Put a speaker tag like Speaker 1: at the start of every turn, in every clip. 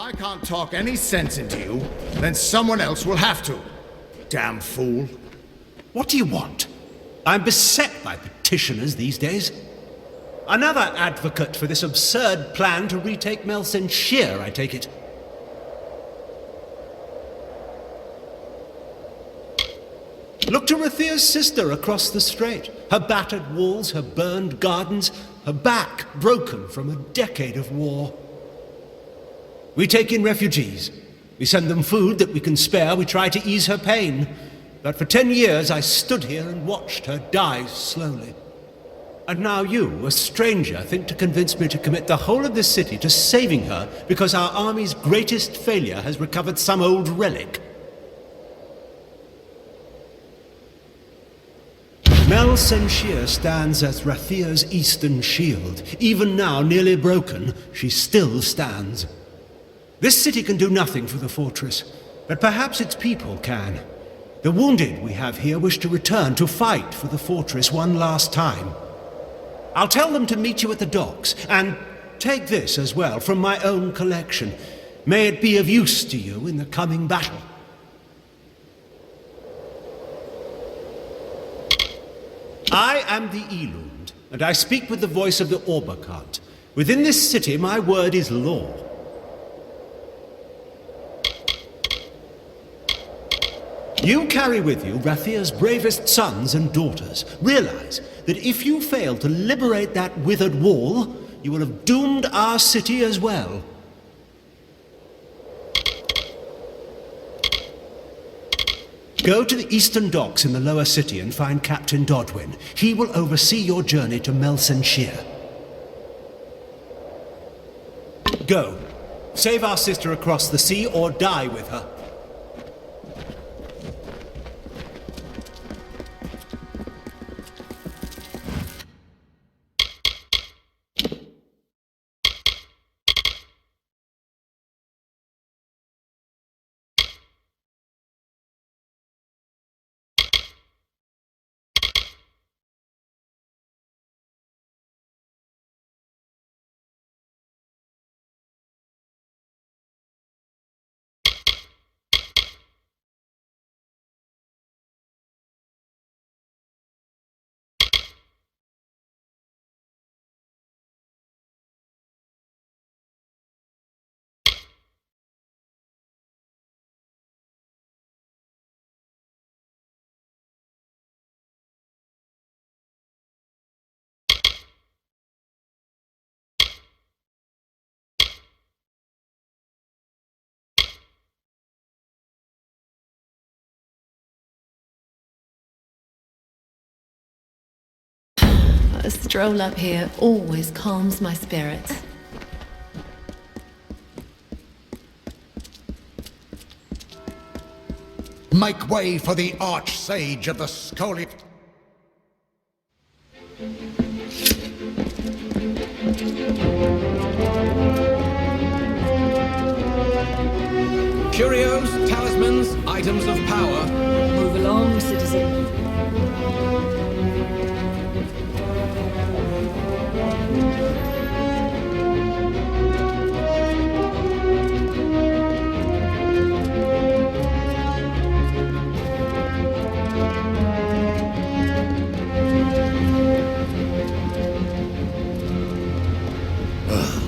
Speaker 1: I can't talk any sense into you, then someone else will have to. Damn fool.
Speaker 2: What do you want? I'm beset by petitioners these days. Another advocate for this absurd plan to retake Melsenshire, I take it. Look to Rathia's sister across the strait. Her battered walls, her burned gardens, her back broken from a decade of war. We take in refugees. We send them food that we can spare. We try to ease her pain. But for 10 years I stood here and watched her die slowly. And now you, a stranger, think to convince me to commit the whole of this city to saving her because our army's greatest failure has recovered some old relic. Melsenshire stands as Rathia's eastern shield. Even now, nearly broken, she still stands. This city can do nothing for the fortress, but perhaps its people can. The wounded we have here wish to return to fight for the fortress one last time. I'll tell them to meet you at the docks, and take this as well from my own collection. May it be of use to you in the coming battle. I am the Elund, and I speak with the voice of the Orbakant. Within this city, my word is law. You carry with you Rathia's bravest sons and daughters. Realize that if you fail to liberate that withered wall, you will have doomed our city as well. Go to the eastern docks in the lower city and find Captain Dodwin. He will oversee your journey to Melsenshire. Go. Save our sister across the sea or die with her.
Speaker 3: A stroll up here always calms my spirits.
Speaker 1: Make way for the arch-sage of the Scully.
Speaker 4: Curios, talismans, items of power.
Speaker 5: Move along, citizen.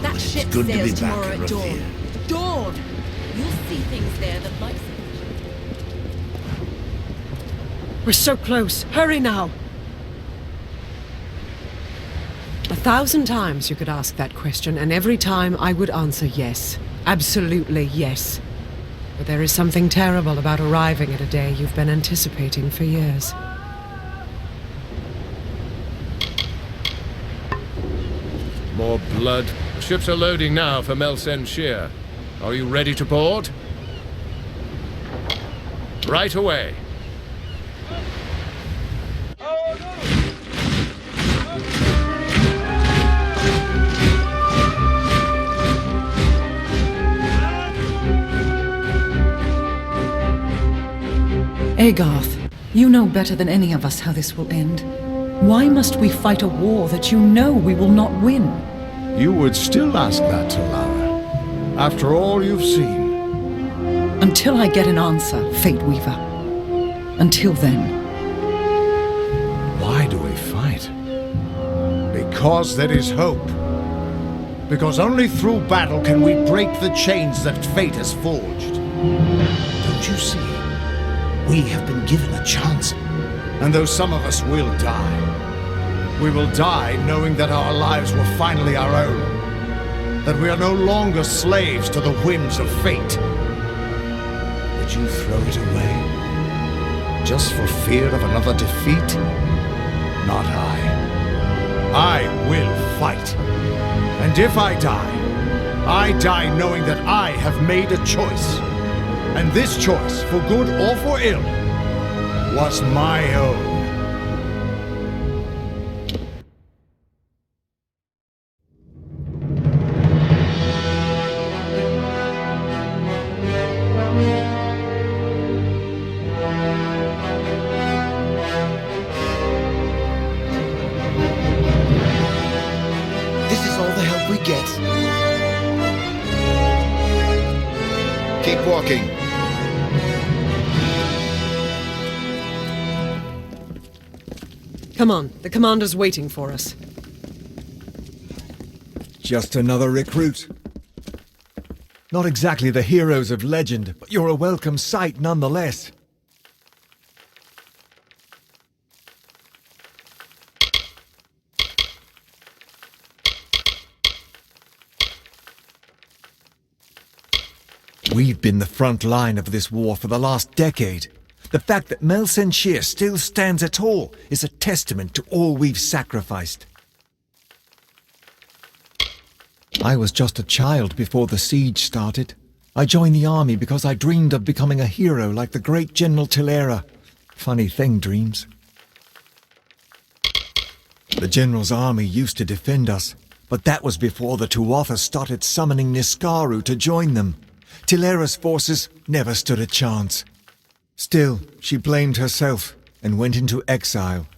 Speaker 5: That ship
Speaker 1: good to be
Speaker 5: sails
Speaker 1: back
Speaker 5: tomorrow
Speaker 1: in
Speaker 5: at dawn.
Speaker 1: Rathia.
Speaker 5: Dawn! You'll see things there that might...
Speaker 6: We're so close. Hurry now. 1,000 times you could ask that question, and every time I would answer yes. Absolutely yes. But there is something terrible about arriving at a day you've been anticipating for years.
Speaker 7: More blood. The ships are loading now for Melsenshire. Are you ready to board? Right away.
Speaker 8: Agarth, you know better than any of us how this will end. Why must we fight a war that you know we will not win?
Speaker 1: You would still ask that to Lara. After all you've seen.
Speaker 8: Until I get an answer, Fate Weaver. Until then.
Speaker 1: Why do we fight? Because there is hope. Because only through battle can we break the chains that fate has forged. Don't you see? We have been given a chance. And though some of us will die, we will die knowing that our lives were finally our own. That we are no longer slaves to the whims of fate. Would you throw it away? Just for fear of another defeat? Not I. I will fight. And if I die knowing that I have made a choice. And this choice, for good or for ill, was my own.
Speaker 9: This is all the help we get. Keep walking.
Speaker 6: Come on, the commander's waiting for us.
Speaker 10: Just another recruit. Not exactly the heroes of legend, but you're a welcome sight nonetheless. We've been the front line of this war for the last decade. The fact that Mel Senshir still stands at all is a testament to all we've sacrificed. I was just a child before the siege started. I joined the army because I dreamed of becoming a hero like the great General Tilera. Funny thing, dreams. The General's army used to defend us, but that was before the Tuatha started summoning Niskaru to join them. Tilera's forces never stood a chance. Still, she blamed herself and went into exile.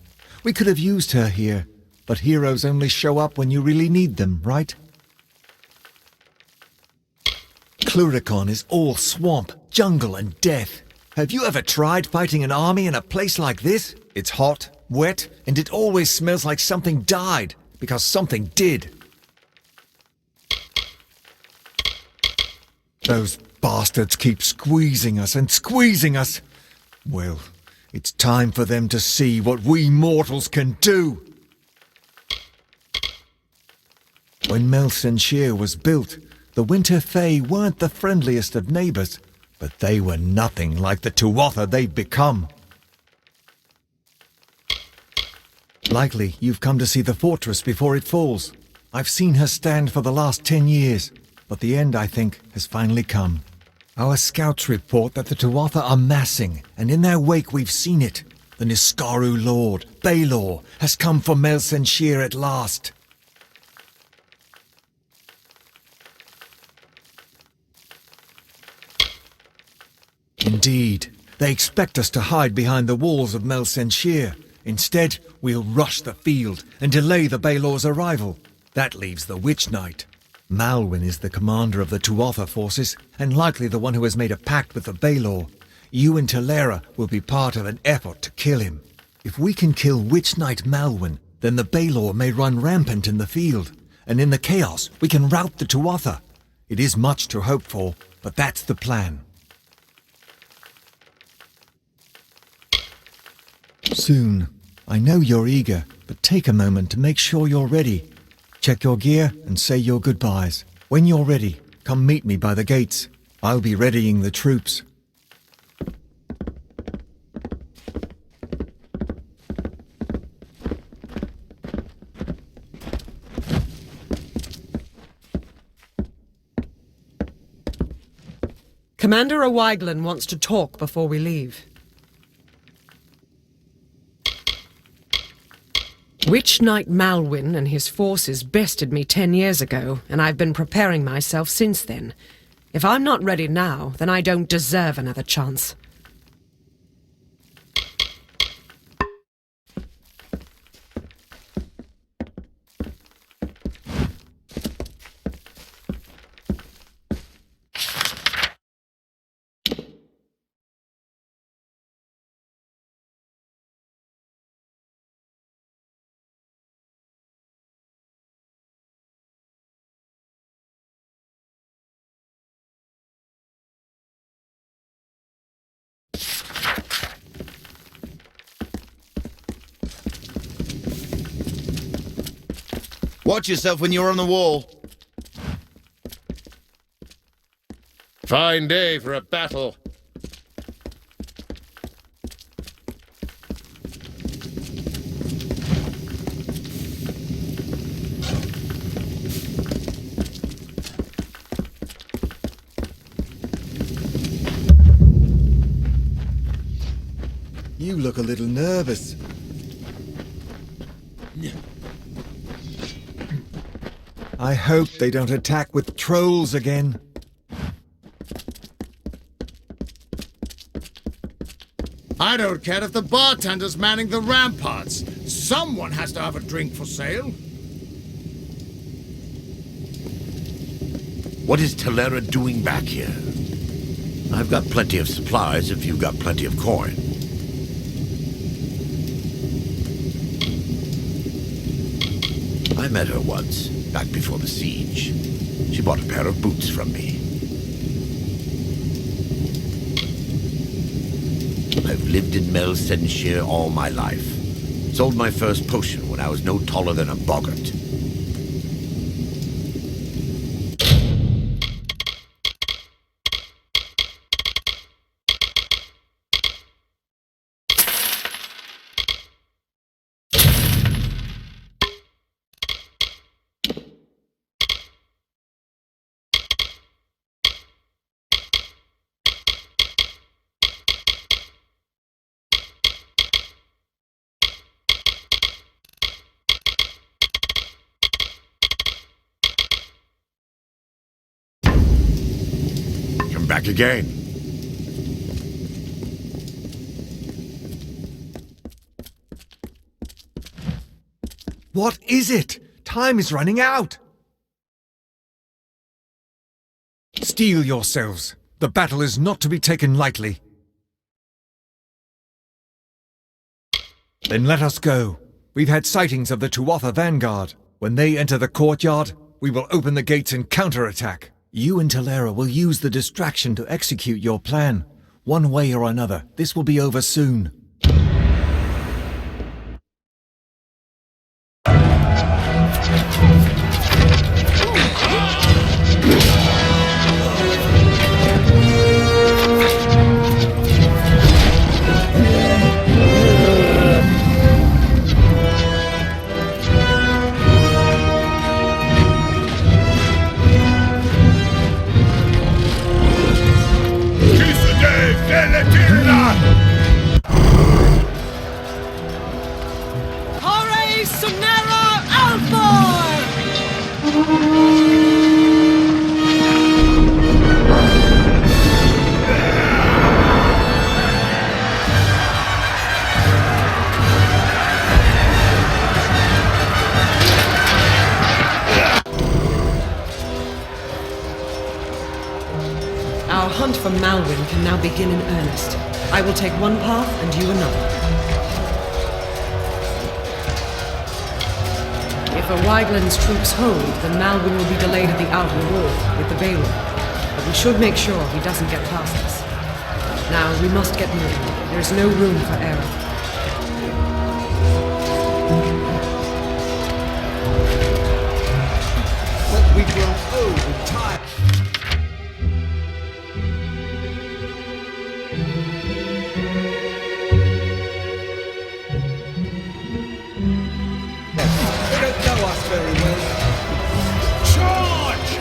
Speaker 10: We could have used her here, but heroes only show up when you really need them, right? Cluricon is all swamp, jungle, and death. Have you ever tried fighting an army in a place like this? It's hot, wet, and it always smells like something died, because something did. Those bastards keep squeezing us and squeezing us. Well, it's time for them to see what we mortals can do. When Mel Senshir was built, the Winter Fae weren't the friendliest of neighbors, but they were nothing like the Tuatha they've become. Likely you've come to see the fortress before it falls. I've seen her stand for the last 10 years, but the end, I think, has finally come. Our scouts report that the Tuatha are massing, and in their wake we've seen it. The Niskaru Lord, Baelor, has come for Mel Senshir at last. Indeed, they expect us to hide behind the walls of Mel Senshir. Instead, we'll rush the field and delay the Baelor's arrival. That leaves the Witch Knight. Malwyn is the commander of the Tuatha forces, and likely the one who has made a pact with the Baelor. You and Tilera will be part of an effort to kill him. If we can kill Witch Knight Malwyn, then the Baelor may run rampant in the field, and in the chaos we can rout the Tuatha. It is much to hope for, but that's the plan. Soon. I know you're eager, but take a moment to make sure you're ready. Check your gear and say your goodbyes. When you're ready, come meet me by the gates. I'll be readying the troops.
Speaker 6: Commander O'Wyglen wants to talk before we leave. Witch Knight Malwyn and his forces bested me 10 years ago, and I've been preparing myself since then. If I'm not ready now, then I don't deserve another chance.
Speaker 9: Watch yourself when you're on the wall.
Speaker 7: Fine day for a battle.
Speaker 10: You look a little nervous. I hope they don't attack with trolls again.
Speaker 1: I don't care if the bartender's manning the ramparts. Someone has to have a drink for sale.
Speaker 11: What is Talera doing back here? I've got plenty of supplies if you've got plenty of coin. I met her once, back before the siege. She bought a pair of boots from me. I've lived in Melsenshire all my life. Sold my first potion when I was no taller than a boggart. Back again.
Speaker 10: What is it? Time is running out. Steel yourselves. The battle is not to be taken lightly. Then let us go. We've had sightings of the Tuatha vanguard. When they enter the courtyard, we will open the gates and counterattack. You and Talera will use the distraction to execute your plan. One way or another, this will be over soon.
Speaker 6: Our hunt for Malwyn can now begin in earnest. I will take one path and you another. If Wygland's troops hold, then Malwyn will be delayed at the outer wall with the Balor. But we should make sure he doesn't get past us. Now, we must get moving. There's no room for error.
Speaker 9: But we've grown old and tired. They don't know us very well. Charge!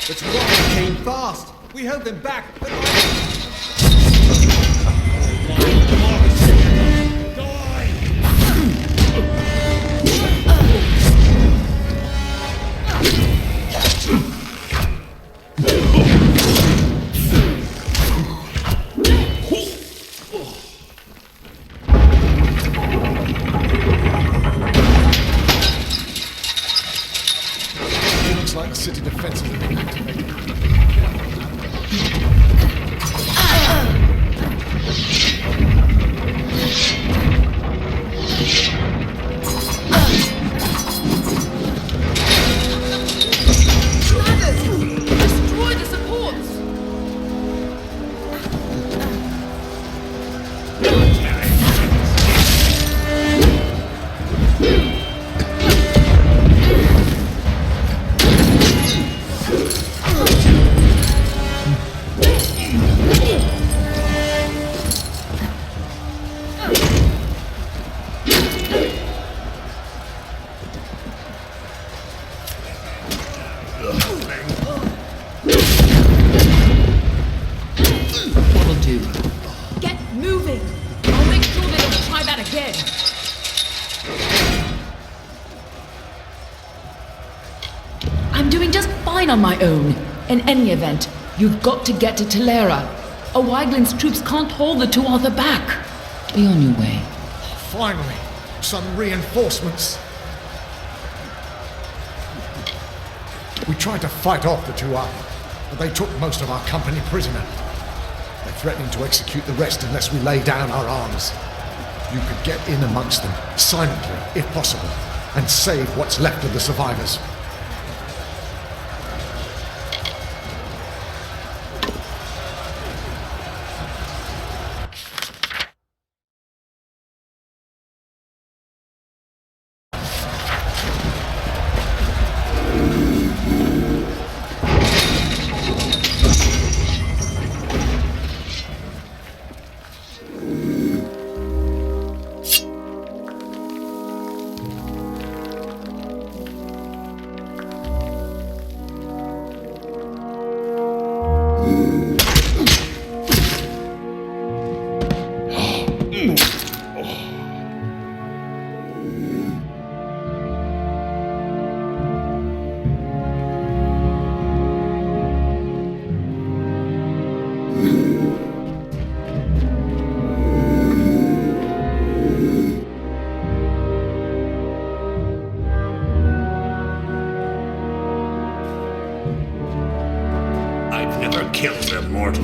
Speaker 9: The Tuatha came fast. We held them back, but
Speaker 1: city defenses have been activated.
Speaker 5: Destroy the supports!
Speaker 8: That'll do.
Speaker 5: Get moving! I'll make sure they don't try that again.
Speaker 8: I'm doing just fine on my own. In any event, you've got to get to Telera. O'Wyglin's troops can't hold the Tuatha back. Be on your way.
Speaker 1: Finally, some reinforcements. We tried to fight off the Tuatha, but they took most of our company prisoner. They're threatening to execute the rest unless we lay down our arms. You could get in amongst them, silently, if possible, and save what's left of the survivors.
Speaker 11: I've never killed a mortal.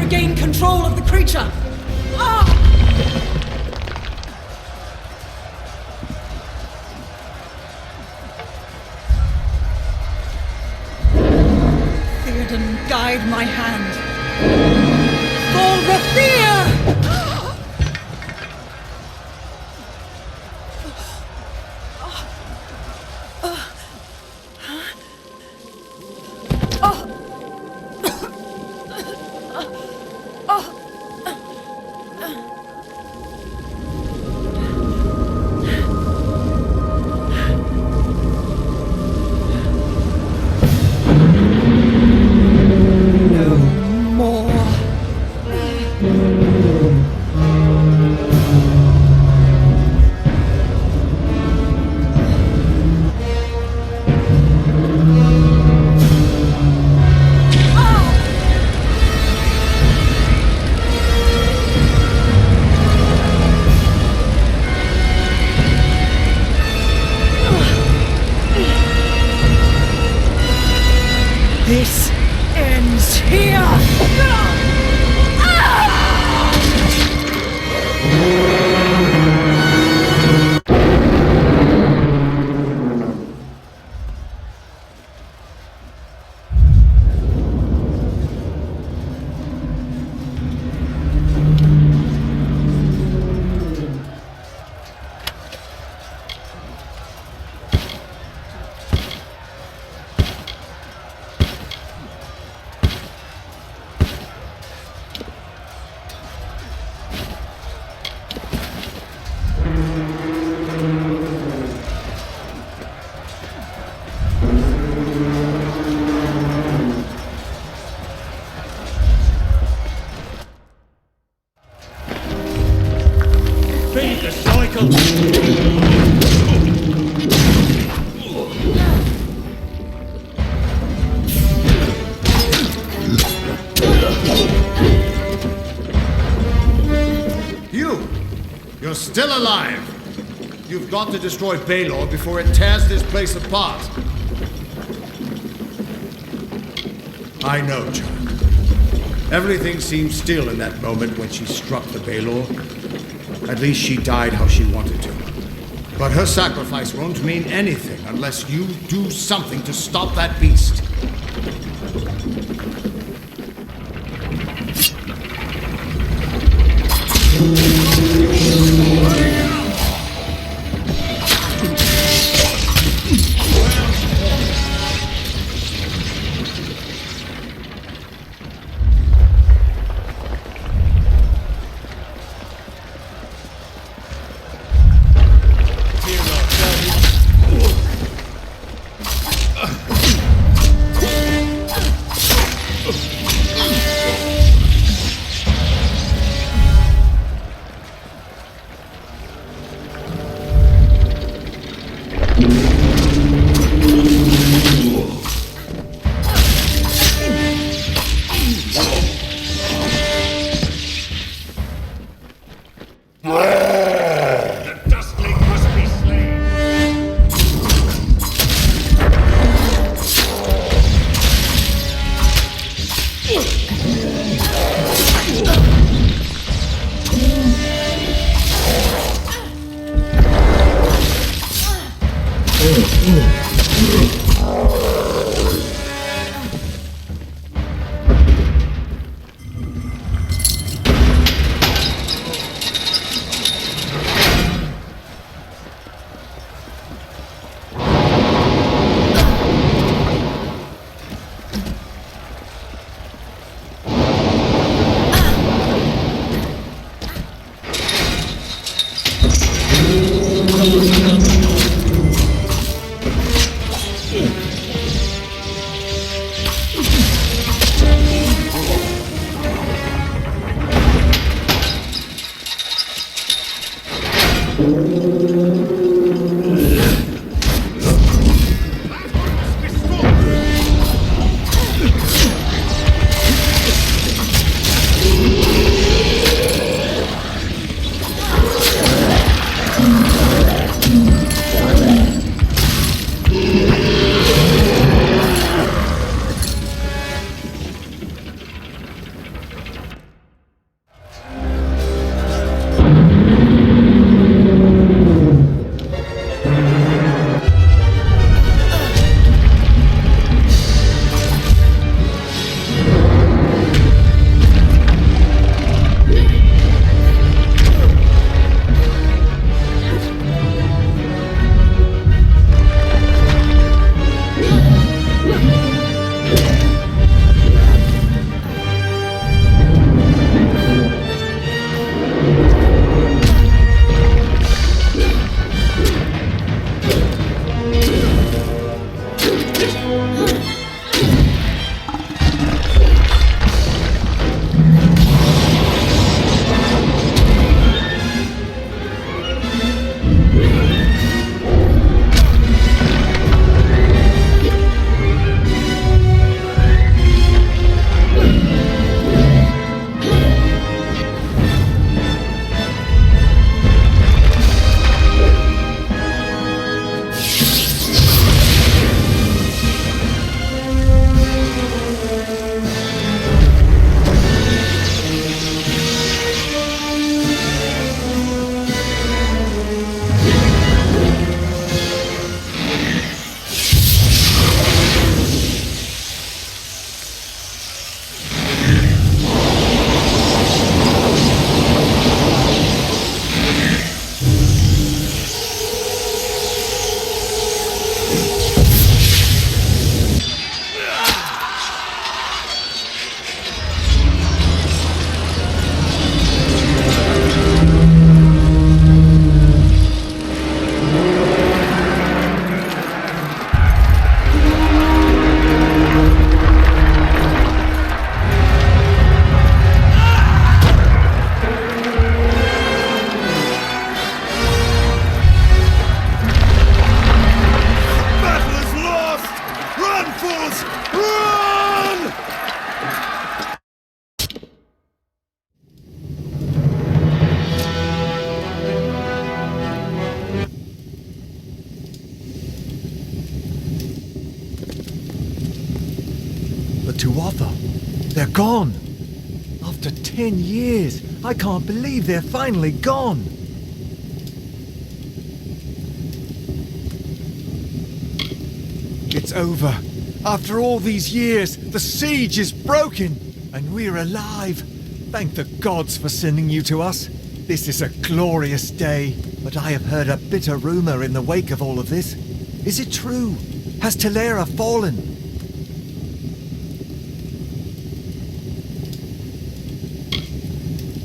Speaker 5: regain control of the creature. Theoden, guide my hand. For Rathir! This ends here!
Speaker 2: Feed the cycle!
Speaker 1: You're still alive! You've got to destroy Baelor before it tears this place apart. I know, child. Everything seemed still in that moment when she struck the Baelor. At least she died how she wanted to. But her sacrifice won't mean anything unless you do something to stop that beast.
Speaker 10: They're gone. After 10 years, I can't believe they're finally gone. It's over. After all these years, the siege is broken, and we're alive. Thank the gods for sending you to us. This is a glorious day, but I have heard a bitter rumor in the wake of all of this. Is it true? Has Telera fallen?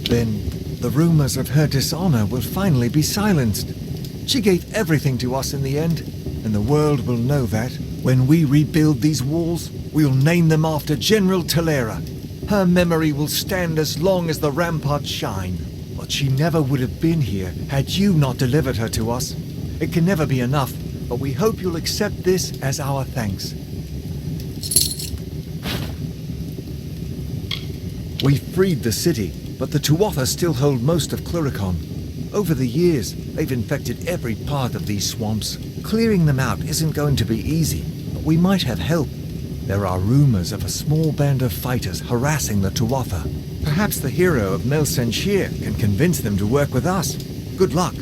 Speaker 10: Then the rumors of her dishonor will finally be silenced. She gave everything to us in the end, and the world will know that. When we rebuild these walls, we'll name them after General Telera. Her memory will stand as long as the ramparts shine. But she never would have been here had you not delivered her to us. It can never be enough, but we hope you'll accept this as our thanks. We freed the city, but the Tuatha still hold most of Cluricon. Over the years, they've infected every part of these swamps. Clearing them out isn't going to be easy, but we might have help. There are rumors of a small band of fighters harassing the Tuatha. Perhaps the hero of Mel Senshir can convince them to work with us. Good luck.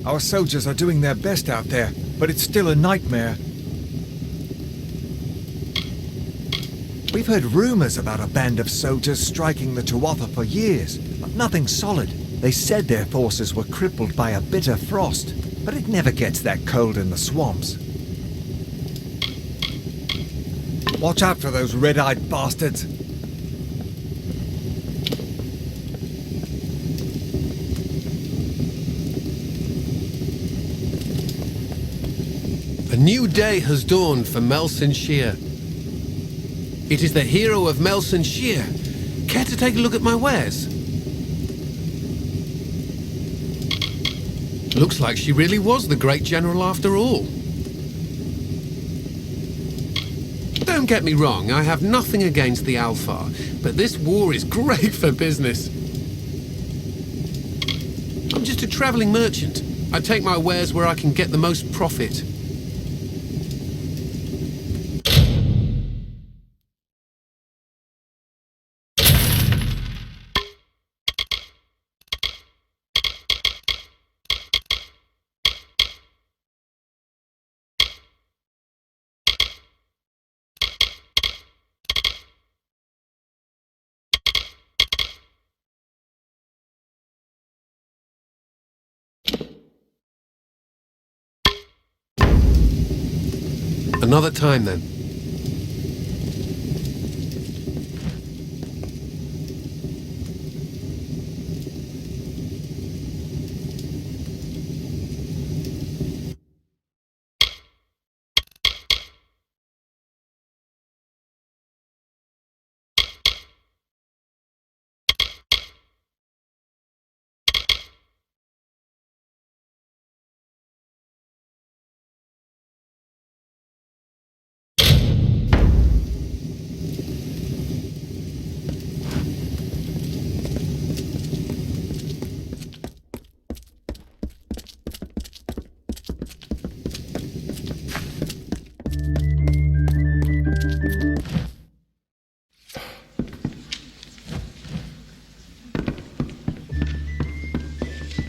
Speaker 10: Our soldiers are doing their best out there, but it's still a nightmare. We've heard rumors about a band of soldiers striking the Tuatha for years, but nothing solid. They said their forces were crippled by a bitter frost, but it never gets that cold in the swamps. Watch out for those red-eyed bastards.
Speaker 12: A new day has dawned for Mel Senshir. It is the hero of Mel Senshir. Care to take a look at my wares? Looks like she really was the great general after all. Don't get me wrong, I have nothing against the Alfar, but this war is great for business. I'm just a traveling merchant. I take my wares where I can get the most profit. Another time, then.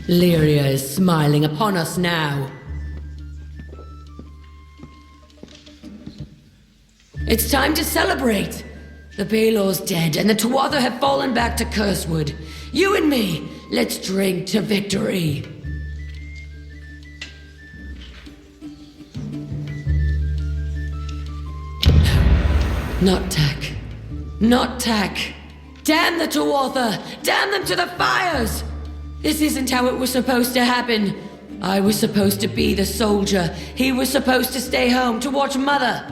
Speaker 8: Lyria is smiling upon us now. It's time to celebrate. The Baelor's dead, and the Tuatha have fallen back to Cursewood. You and me, let's drink to victory. Not Tak. Not Tak. Damn the Tuatha! Damn them to the fires! This isn't how it was supposed to happen. I was supposed to be the soldier. He was supposed to stay home to watch Mother.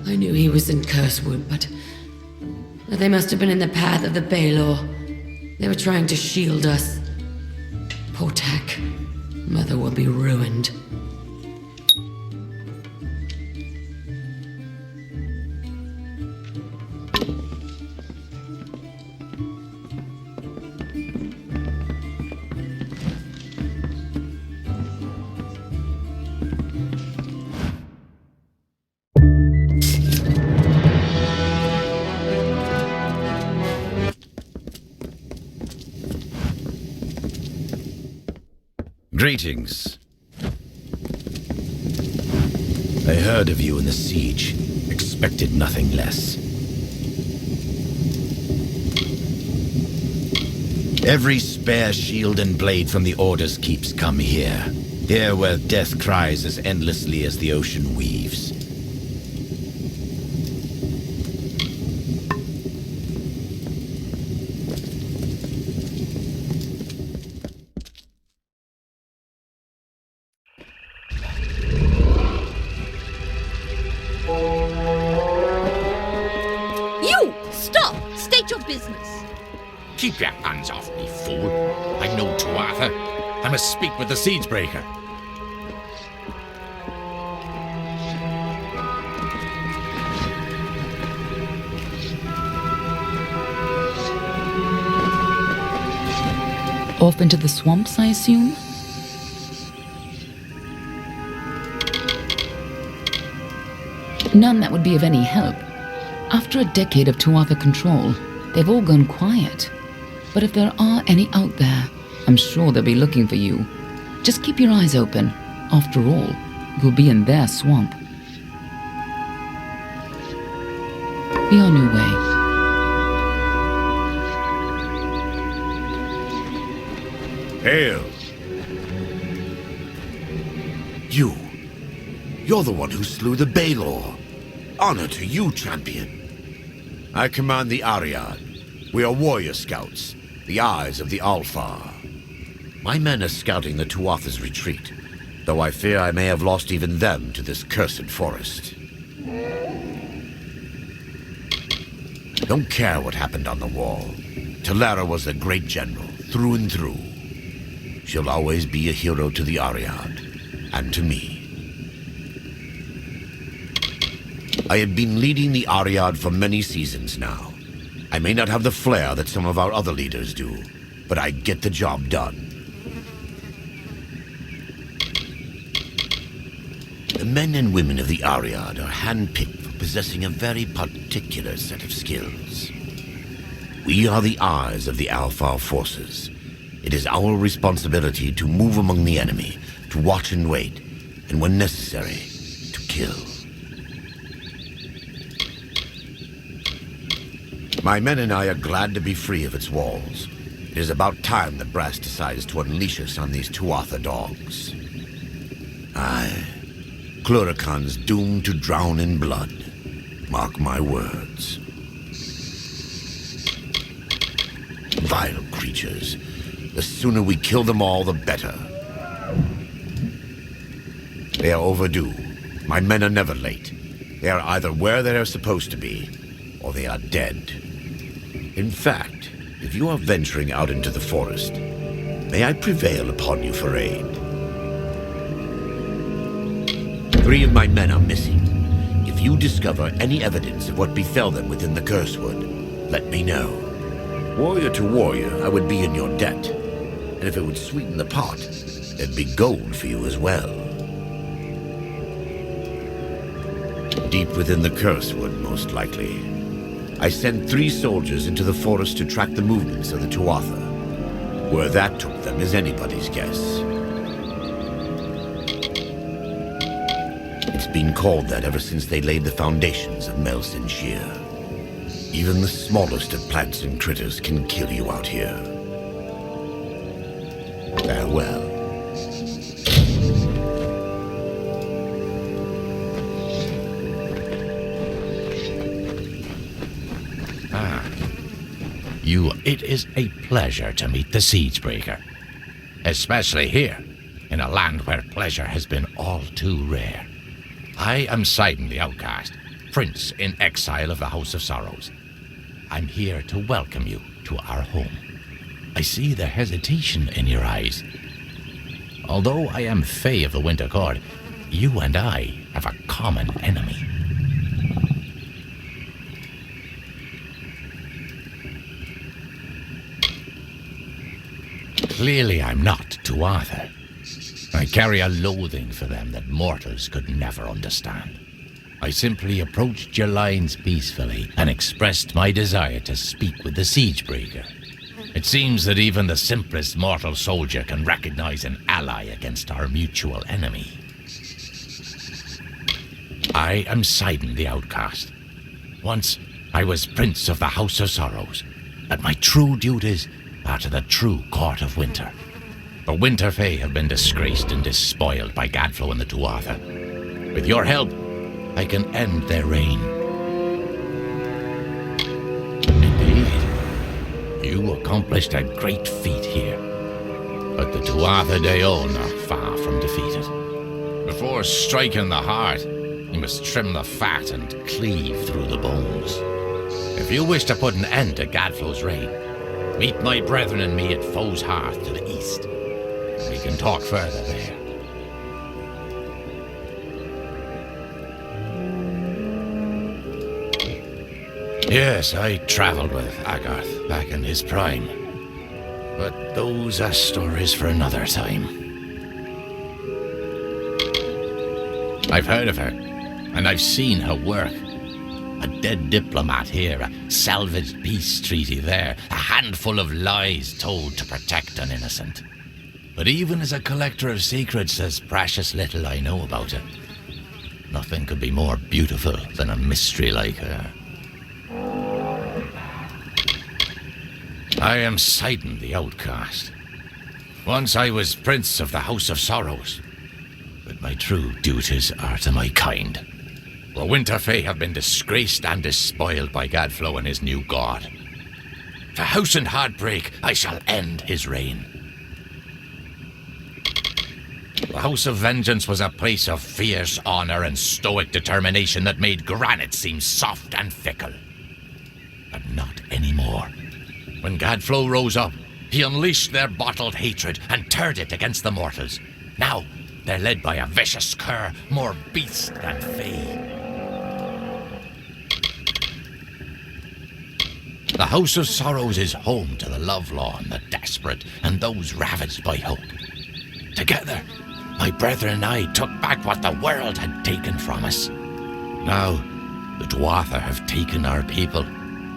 Speaker 8: I knew he was in Cursewood, but they must have been in the path of the Baelor. They were trying to shield us. Poor Tak. Mother will be ruined.
Speaker 13: Greetings. I heard of you in the siege. Expected nothing less. Every spare shield and blade from the Order's keeps come here. Here where death cries as endlessly as the ocean weaves.
Speaker 5: You! Stop! State your business.
Speaker 14: Keep your hands off me, fool. I'm no Tuatha. I must speak with the Siegebreaker.
Speaker 15: Off into the swamps, I assume? None that would be of any help. After a decade of Tuatha control, they've all gone quiet. But if there are any out there, I'm sure they'll be looking for you. Just keep your eyes open. After all, you'll be in their swamp. Be on your way.
Speaker 11: Hail! You're the one who slew the Baelor. Honor to you, champion. I command the Ariad. We are warrior scouts, the eyes of the Alfar. My men are scouting the Tuatha's retreat, though I fear I may have lost even them to this cursed forest. Don't care what happened on the wall. Talara was a great general, through and through. She'll always be a hero to the Ariad, and to me. I have been leading the Ariad for many seasons now. I may not have the flair that some of our other leaders do, but I get the job done. The men and women of the Ariad are handpicked for possessing a very particular set of skills. We are the eyes of the Alfar forces. It is our responsibility to move among the enemy, to watch and wait, and when necessary, to kill. My men and I are glad to be free of its walls. It is about time that Brass decides to unleash us on these Tuatha dogs. Aye, Cluracan's doomed to drown in blood. Mark my words. Vile creatures. The sooner we kill them all, the better. They are overdue. My men are never late. They are either where they are supposed to be, or they are dead. In fact, if you are venturing out into the forest, may I prevail upon you for aid? 3 of my men are missing. If you discover any evidence of what befell them within the Cursewood, let me know. Warrior to warrior, I would be in your debt. And if it would sweeten the pot, there'd be gold for you as well. Deep within the Cursewood, most likely. I sent 3 soldiers into the forest to track the movements of the Tuatha. Where that took them is anybody's guess. It's been called that ever since they laid the foundations of Mel Senshir. Even the smallest of plants and critters can kill you out here. Farewell.
Speaker 14: It is a pleasure to meet the Siegebreaker. Especially here, in a land where pleasure has been all too rare. I am Sidon the Outcast, Prince in exile of the House of Sorrows. I'm here to welcome you to our home. I see the hesitation in your eyes. Although I am Fae of the Winter Court, you and I have a common enemy. Clearly I'm not Tuatha. I carry a loathing for them that mortals could never understand. I simply approached your lines peacefully and expressed my desire to speak with the Siegebreaker. It seems that even the simplest mortal soldier can recognize an ally against our mutual enemy. I am Sidon the Outcast. Once I was Prince of the House of Sorrows, but my true duties are to the true Court of Winter. The Winter Fae have been disgraced and despoiled by Gadflo and the Tuatha. With your help, I can end their reign. Indeed, you accomplished a great feat here. But the Tuatha Deon are far from defeated. Before striking the heart, you must trim the fat and cleave through the bones. If you wish to put an end to Gadflo's reign, meet my brethren and me at Foe's Hearth to the east. We can talk further there. Yes, I traveled with Agarth back in his prime. But those are stories for another time. I've heard of her, and I've seen her work. A dead diplomat here, a salvaged peace treaty there, a handful of lies told to protect an innocent. But even as a collector of secrets, there's precious little I know about her. Nothing could be more beautiful than a mystery like her. I am Sidon the Outcast. Once I was Prince of the House of Sorrows, but my true duties are to my kind. The Winter Fae have been disgraced and despoiled by Gadflo and his new god. For House and Heartbreak, I shall end his reign. The House of Vengeance was a place of fierce honor and stoic determination that made granite seem soft and fickle. But not anymore. When Gadflo rose up, he unleashed their bottled hatred and turned it against the mortals. Now, they're led by a vicious cur, more beast than fae. The House of Sorrows is home to the lovelorn, the desperate, and those ravaged by hope. Together, my brethren and I took back what the world had taken from us. Now, the Tuatha have taken our people,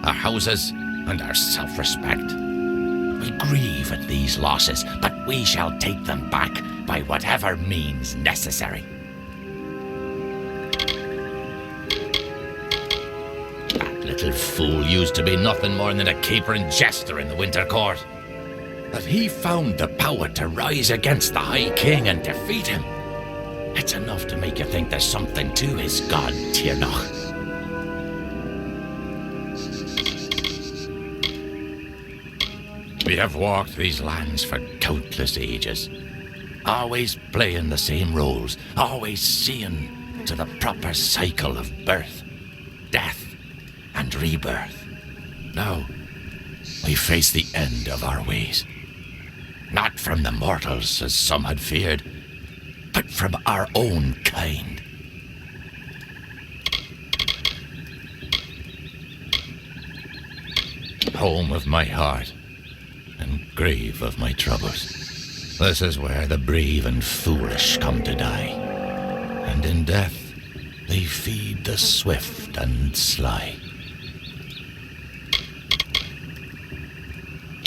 Speaker 14: our houses, and our self-respect. We grieve at these losses, but we shall take them back by whatever means necessary. That little fool used to be nothing more than a capering jester in the Winter Court. But he found the power to rise against the High King and defeat him. It's enough to make you think there's something to his god, Tirnoch. We have walked these lands for countless ages, always playing the same roles, always seeing to the proper cycle of birth, death, and rebirth. Now, we face the end of our ways. Not from the mortals, as some had feared, but from our own kind. Home of my heart, and grave of my troubles. This is where the brave and foolish come to die. And in death, they feed the swift and sly.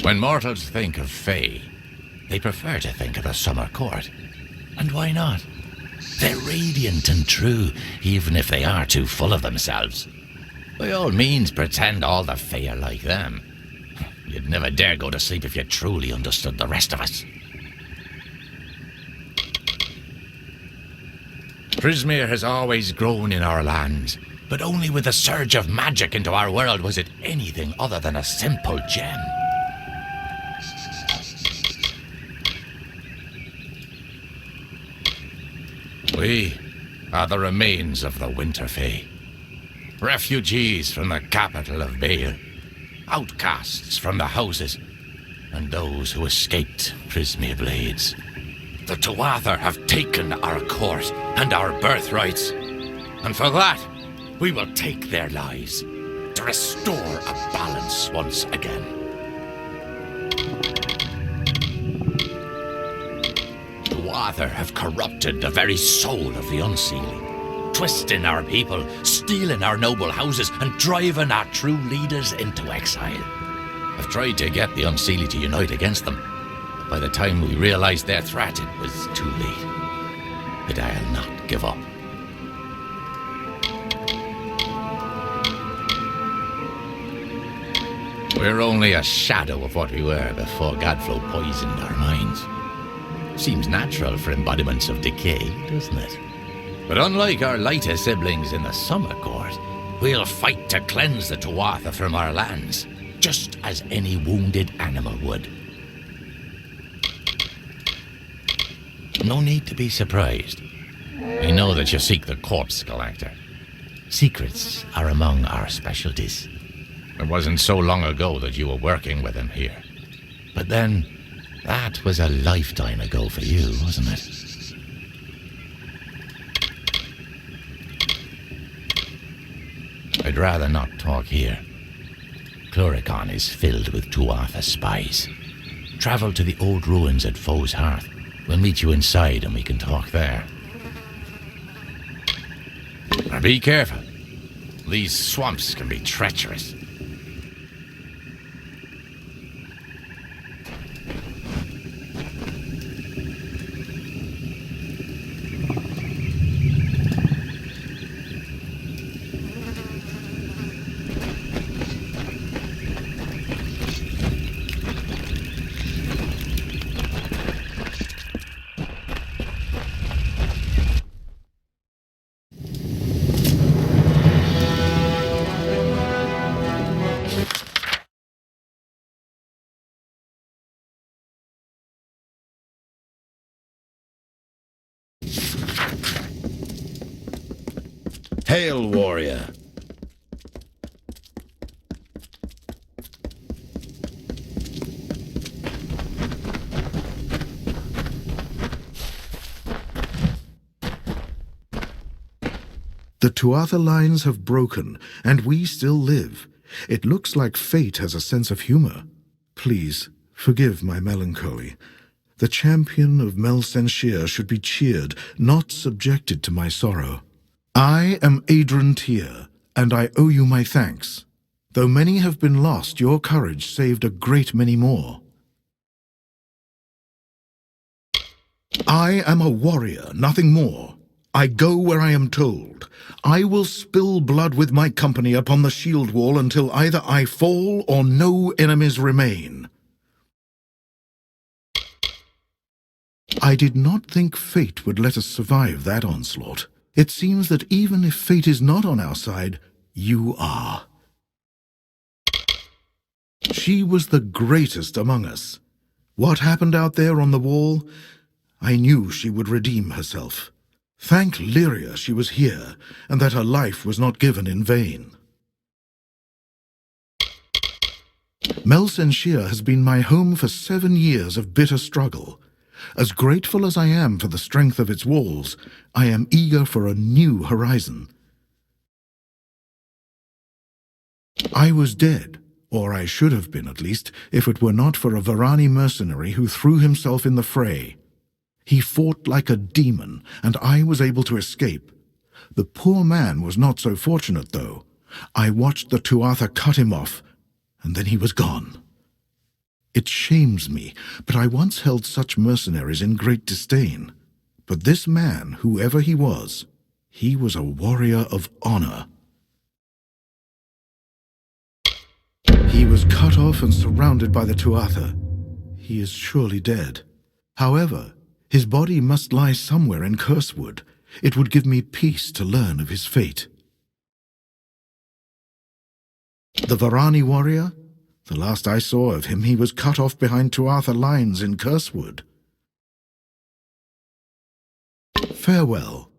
Speaker 14: When mortals think of Fae, they prefer to think of the Summer Court. And why not? They're radiant and true, even if they are too full of themselves. By all means, pretend all the Fae are like them. You'd never dare go to sleep if you truly understood the rest of us. Prismeer has always grown in our lands, but only with the surge of magic into our world was it anything other than a simple gem. We are the remains of the Winter Fae. Refugees from the capital of Bale. Outcasts from the houses. And those who escaped Prismeer Blades. The Tuatha have taken our court and our birthrights. And for that, we will take their lives. To restore a balance once again. Tuatha have corrupted the very soul of the Unseelie, twisting our people, stealing our noble houses, and driving our true leaders into exile. I've tried to get the Unseelie to unite against them. But by the time we realized their threat, it was too late. But I'll not give up. We're only a shadow of what we were before Godflow poisoned our minds. Seems natural for embodiments of decay, doesn't it? But unlike our lighter siblings in the Summer Court, we'll fight to cleanse the Tuatha from our lands, just as any wounded animal would. No need to be surprised. I know that you seek the corpse collector. Secrets are among our specialties. It wasn't so long ago that you were working with him here. But then, that was a lifetime ago for you, wasn't it? I'd rather not talk here. Cluricon is filled with Tuatha spies. Travel to the old ruins at Foe's Hearth. We'll meet you inside and we can talk there. Now be careful. These swamps can be treacherous.
Speaker 13: Hail, warrior!
Speaker 1: The Tuatha lines have broken, and we still live. It looks like fate has a sense of humor. Please, forgive my melancholy. The champion of Mel Senshir should be cheered, not subjected to my sorrow. I am Adrian Tyr, and I owe you my thanks. Though many have been lost, your courage saved a great many more. I am a warrior, nothing more. I go where I am told. I will spill blood with my company upon the shield wall until either I fall or no enemies remain. I did not think fate would let us survive that onslaught. It seems that even if fate is not on our side, you are. She was the greatest among us. What happened out there on the wall? I knew she would redeem herself. Thank Lyria she was here, and that her life was not given in vain. Mel Senshir has been my home for 7 years of bitter struggle. As grateful as I am for the strength of its walls, I am eager for a new horizon. I was dead, or I should have been at least, if it were not for a Varani mercenary who threw himself in the fray. He fought like a demon, and I was able to escape. The poor man was not so fortunate, though. I watched the Tuatha cut him off, and then he was gone. It shames me, but I once held such mercenaries in great disdain. But this man, whoever he was a warrior of honor. He was cut off and surrounded by the Tuatha. He is surely dead. However, his body must lie somewhere in Cursewood. It would give me peace to learn of his fate. The Varani warrior? The last I saw of him, he was cut off behind Tuatha lines in Cursewood. Farewell.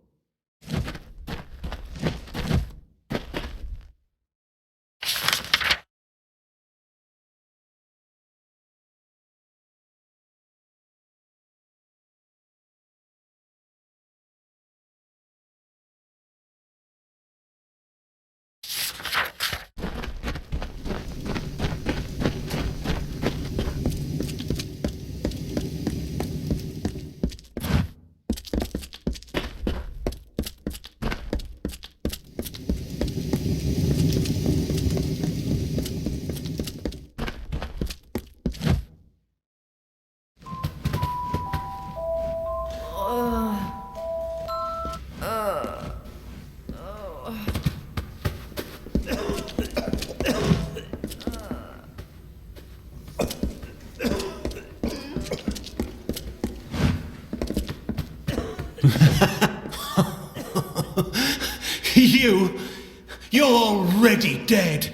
Speaker 2: You're already dead.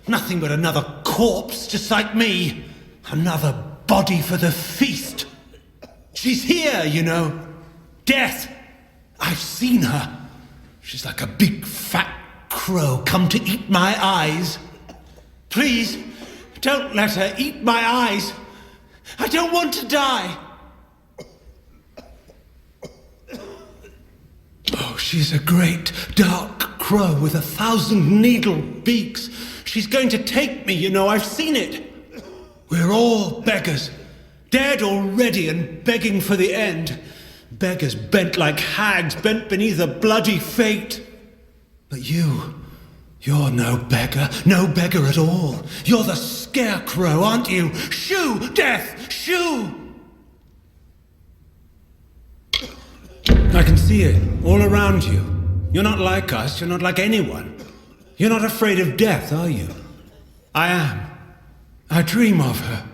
Speaker 2: Nothing but another corpse, just like me. Another body for the feast. She's here, you know. Death. I've seen her. She's like a big fat crow come to eat my eyes. Please, don't let her eat my eyes. I don't want to die. Oh, she's a great dark crow with 1,000 needle beaks. She's going to take me, you know, I've seen it. We're all beggars, dead already and begging for the end. Beggars bent like hags, bent beneath a bloody fate. But you're no beggar at all. You're the scarecrow, aren't you? Shoo, death, shoo! I can see it all around you. You're not like us, you're not like anyone. You're not afraid of death, are you? I am. I dream of her.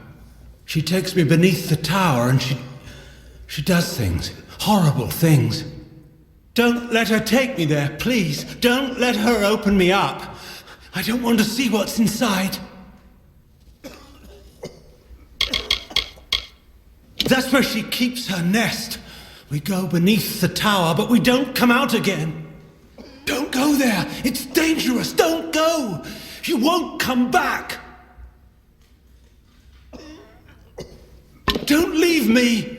Speaker 2: She takes me beneath the tower and she does things, horrible things. Don't let her take me there, please. Don't let her open me up. I don't want to see what's inside. That's where she keeps her nest. We go beneath the tower, but we don't come out again. Don't go there. It's dangerous. Don't go. You won't come back. Don't leave me.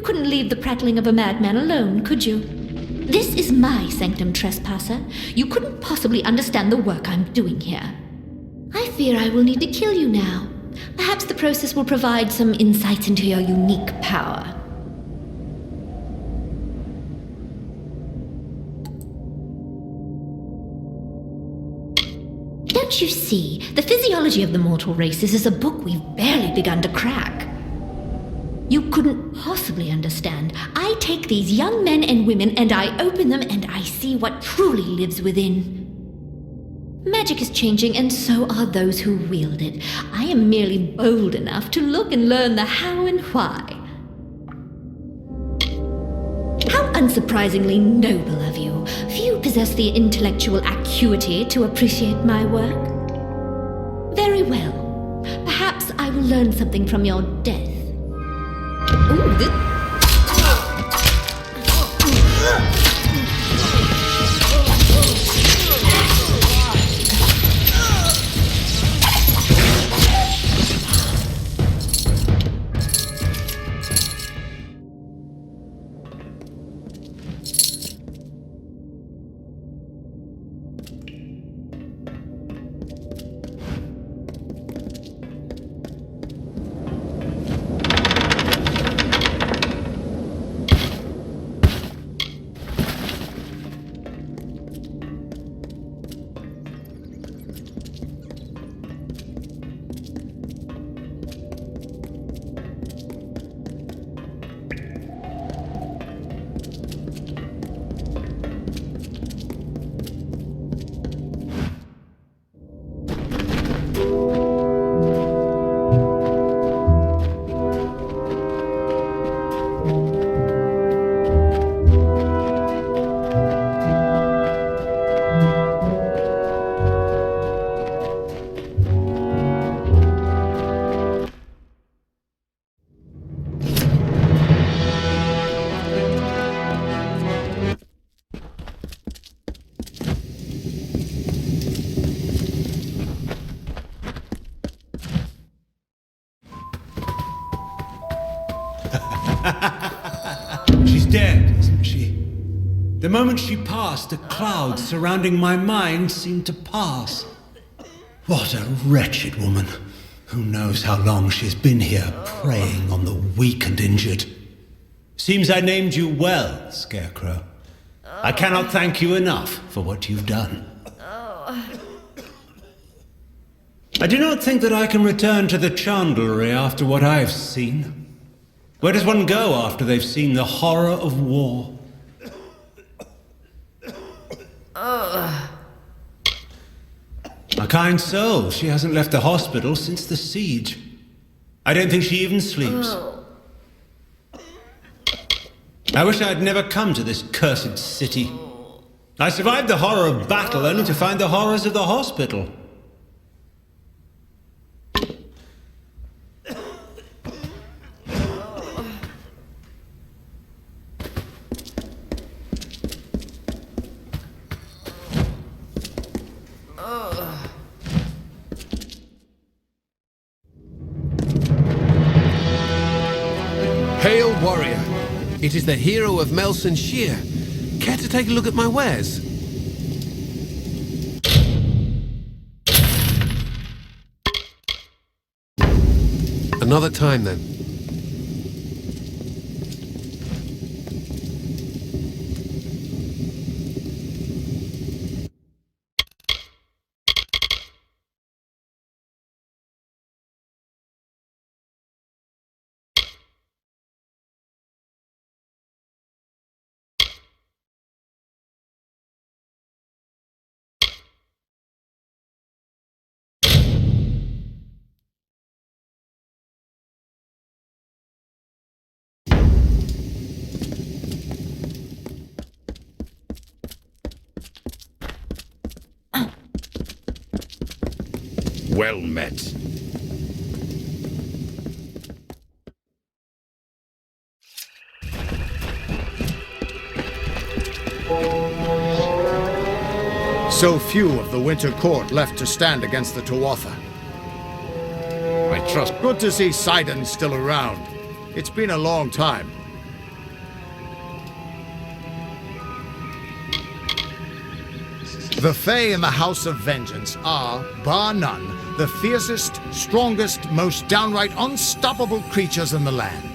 Speaker 16: couldn't leave the prattling of a madman alone, could you? This is my sanctum, trespasser. You couldn't possibly understand the work I'm doing here. I fear I will need to kill you now. Perhaps the process will provide some insights into your unique power. Don't you see? The physiology of the mortal races is a book we've barely begun to crack. You couldn't possibly understand. I take these young men and women and I open them and I see what truly lives within. Magic is changing, and so are those who wield it. I am merely bold enough to look and learn the how and why. How unsurprisingly noble of you. Few possess the intellectual acuity to appreciate my work. Very well. Perhaps I will learn something from your death. Ooh, this...
Speaker 2: She's dead, isn't she? The moment she passed, the clouds surrounding my mind seemed to pass. What a wretched woman. Who knows how long she's been here, preying on the weak and injured. Seems I named you well, Scarecrow. I cannot thank you enough for what you've done. I do not think that I can return to the Chandlery after what I've seen. Where does one go after they've seen the horror of war? A kind soul. She hasn't left the hospital since the siege. I don't think she even sleeps. I wish I'd never come to this cursed city. I survived the horror of battle only to find the horrors of the hospital.
Speaker 12: Hail, warrior! It is the hero of Melson Shear. Care to take a look at my wares? Another time, then.
Speaker 11: Well met.
Speaker 1: So few of the Winter Court left to stand against the Tuatha.
Speaker 14: I trust.
Speaker 1: Good to see Sidon's still around. It's been a long time. The Fae in the House of Vengeance are, bar none, the fiercest, strongest, most downright unstoppable creatures in the land.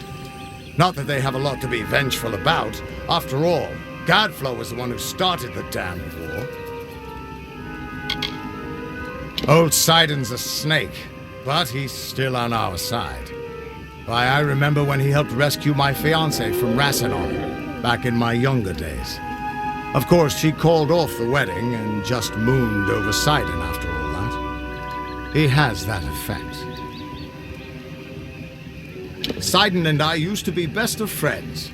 Speaker 1: Not that they have a lot to be vengeful about. After all, Godflow was the one who started the damned war. Old Sidon's a snake, but he's still on our side. Why, I remember when he helped rescue my fiancée from Rassilon, back in my younger days. Of course, she called off the wedding and just mooned over Sidon after all that. He has that effect. Sidon and I used to be best of friends.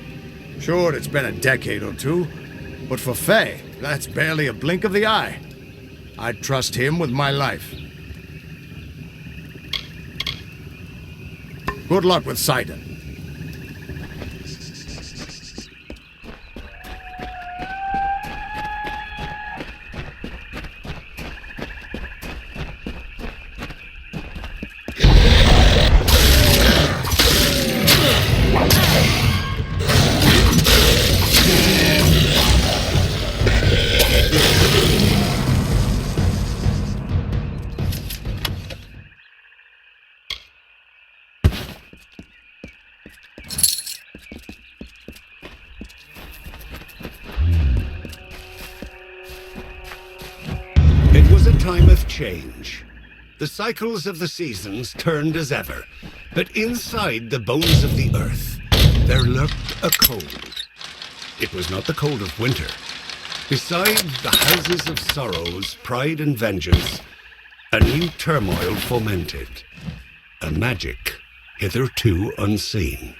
Speaker 1: Sure, it's been a decade or two, but for Faye, that's barely a blink of the eye. I'd trust him with my life. Good luck with Sidon.
Speaker 2: It was a time of change. The cycles of the seasons turned as ever, but inside the bones of the earth, there lurked a cold. It was not the cold of winter. Beside the houses of sorrows, pride and vengeance, a new turmoil fomented. A magic hitherto unseen.